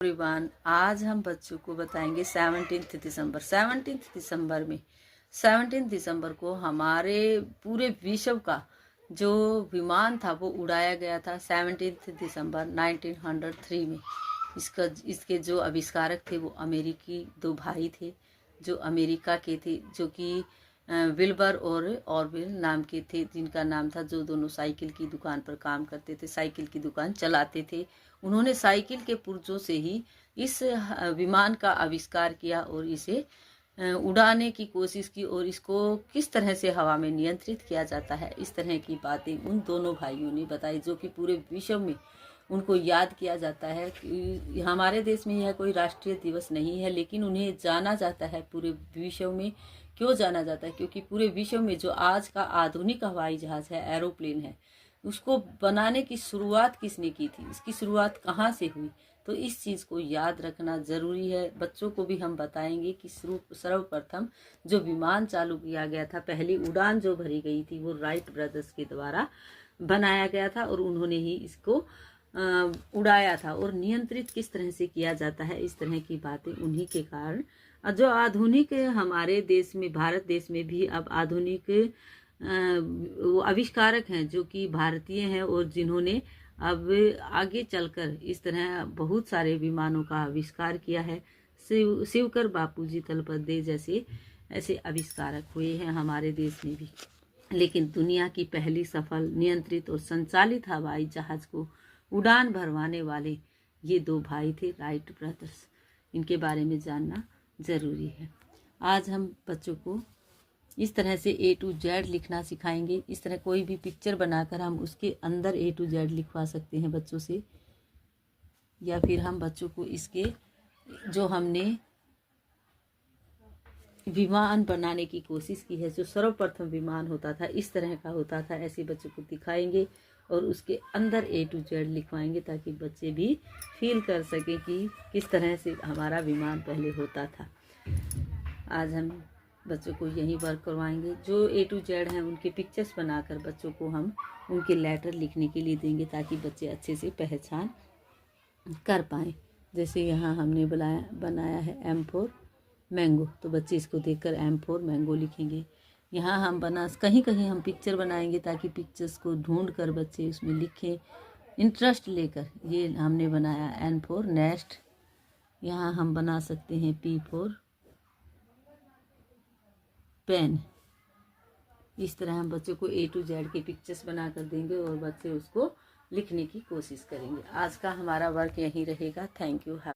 Everyone, आज हम बच्चों को बताएंगे 17 दिसंबर। 17 दिसंबर को हमारे पूरे विश्व का जो विमान था वो उड़ाया गया था 17 दिसंबर 1903 में। इसके जो आविष्कारक थे वो अमेरिकी दो भाई थे जो अमेरिका के थे, जो कि विल्बर और ऑरविल नाम के थे, जिनका नाम था, जो दोनों साइकिल की दुकान पर काम करते थे, साइकिल की दुकान चलाते थे। उन्होंने साइकिल के पुर्जों से ही इस विमान का आविष्कार किया और इसे उड़ाने की कोशिश की और इसको किस तरह से हवा में नियंत्रित किया जाता है, इस तरह की बातें उन दोनों भाइयों ने बताई, जो कि पूरे विश्व में उनको याद किया जाता है। कि हमारे देश में यह कोई राष्ट्रीय दिवस नहीं है, लेकिन उन्हें जाना जाता है पूरे विश्व में। क्यों जाना जाता है? क्योंकि पूरे विश्व में जो आज का आधुनिक हवाई जहाज है, एरोप्लेन है, उसको बनाने की शुरुआत किसने की थी, इसकी शुरुआत कहाँ से हुई, तो इस चीज़ को याद रखना ज़रूरी है। बच्चों को भी हम बताएंगे कि सर्वप्रथम जो विमान चालू किया गया था, पहली उड़ान जो भरी गई थी, वो राइट ब्रदर्स के द्वारा बनाया गया था और उन्होंने ही इसको उड़ाया था। और नियंत्रित किस तरह से किया जाता है, इस तरह की बातें उन्हीं के कारण जो आधुनिक हमारे देश में, भारत देश में भी अब आधुनिक वो आविष्कारक हैं जो कि भारतीय हैं और जिन्होंने अब आगे चलकर इस तरह बहुत सारे विमानों का आविष्कार किया है। शिवकर बापूजी तलपदे जैसे ऐसे आविष्कारक हुए हैं हमारे देश में भी। लेकिन दुनिया की पहली सफल, नियंत्रित और संचालित हवाई जहाज को उड़ान भरवाने वाले ये दो भाई थे, राइट ब्रदर्स। इनके बारे में जानना ज़रूरी है। आज हम बच्चों को इस तरह से A to Z लिखना सिखाएंगे। इस तरह कोई भी पिक्चर बनाकर हम उसके अंदर A to Z लिखवा सकते हैं बच्चों से, या फिर हम बच्चों को इसके जो हमने विमान बनाने की कोशिश की है, जो सर्वप्रथम विमान होता था, इस तरह का होता था, ऐसे बच्चों को दिखाएंगे और उसके अंदर A to Z लिखवाएंगे ताकि बच्चे भी फील कर सकें कि किस तरह से हमारा विमान पहले होता था। आज हम बच्चों को यही वर्क करवाएंगे। जो A to Z हैं उनके पिक्चर्स बनाकर बच्चों को हम उनके लेटर लिखने के लिए देंगे ताकि बच्चे अच्छे से पहचान कर पाएँ। जैसे यहाँ हमने बनाया है M for मैंगो, तो बच्चे इसको देखकर M for मैंगो लिखेंगे। यहाँ हम कहीं कहीं हम पिक्चर बनाएंगे ताकि पिक्चर्स को ढूंढ कर बच्चे उसमें लिखें, इंटरेस्ट लेकर। ये हमने बनाया N for नेस्ट। यहाँ हम बना सकते हैं P for पेन। इस तरह हम बच्चों को A to Z के पिक्चर्स बना कर देंगे और बच्चे उसको लिखने की कोशिश करेंगे। आज का हमारा वर्क यहीं रहेगा। Thank you.